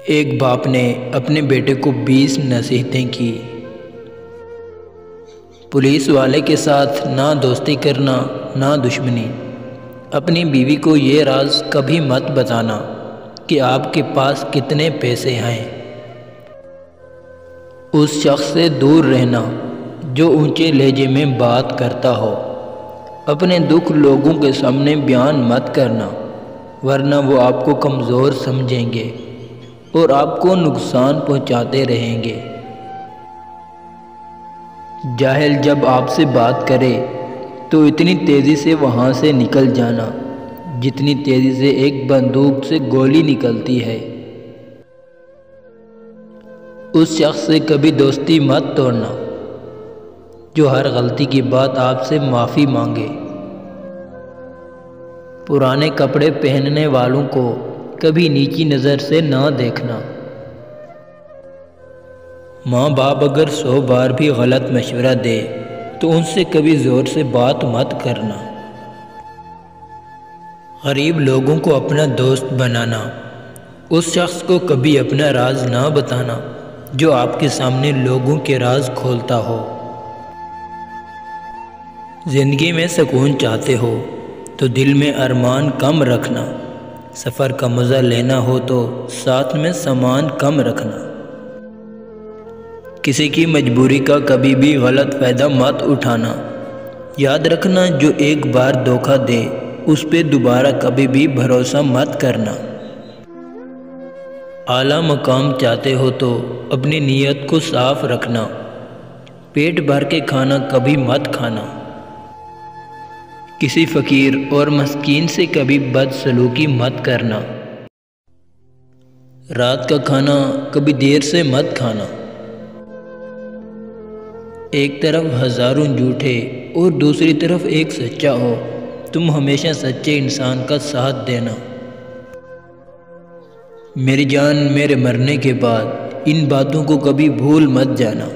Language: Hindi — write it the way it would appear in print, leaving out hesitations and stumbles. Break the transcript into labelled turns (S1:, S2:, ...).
S1: एक बाप ने अपने बेटे को 20 नसीहतें की। पुलिस वाले के साथ ना दोस्ती करना ना दुश्मनी। अपनी बीवी को ये राज कभी मत बताना कि आपके पास कितने पैसे हैं। उस शख्स से दूर रहना जो ऊंचे लहजे में बात करता हो। अपने दुख लोगों के सामने बयान मत करना, वरना वो आपको कमज़ोर समझेंगे और आपको नुकसान पहुंचाते रहेंगे। जाहिल जब आपसे बात करे तो इतनी तेज़ी से वहाँ से निकल जाना जितनी तेज़ी से एक बंदूक से गोली निकलती है। उस शख्स से कभी दोस्ती मत तोड़ना जो हर गलती के बाद आपसे माफ़ी मांगे। पुराने कपड़े पहनने वालों को कभी नीची नज़र से ना देखना। माँ बाप अगर 100 बार भी गलत मशवरा दे तो उनसे कभी ज़ोर से बात मत करना। गरीब लोगों को अपना दोस्त बनाना। उस शख्स को कभी अपना राज ना बताना जो आपके सामने लोगों के राज खोलता हो। ज़िंदगी में सुकून चाहते हो तो दिल में अरमान कम रखना। सफ़र का मज़ा लेना हो तो साथ में सामान कम रखना। किसी की मजबूरी का कभी भी गलत फ़ायदा मत उठाना। याद रखना जो एक बार धोखा दे उस पे दोबारा कभी भी भरोसा मत करना। आला मकाम चाहते हो तो अपनी नीयत को साफ रखना। पेट भर के खाना कभी मत खाना। किसी फ़कीर और मस्कीन से कभी बदसलूकी मत करना। रात का खाना कभी देर से मत खाना। एक तरफ हज़ारों झूठे और दूसरी तरफ एक सच्चा हो, तुम हमेशा सच्चे इंसान का साथ देना। मेरी जान, मेरे मरने के बाद इन बातों को कभी भूल मत जाना।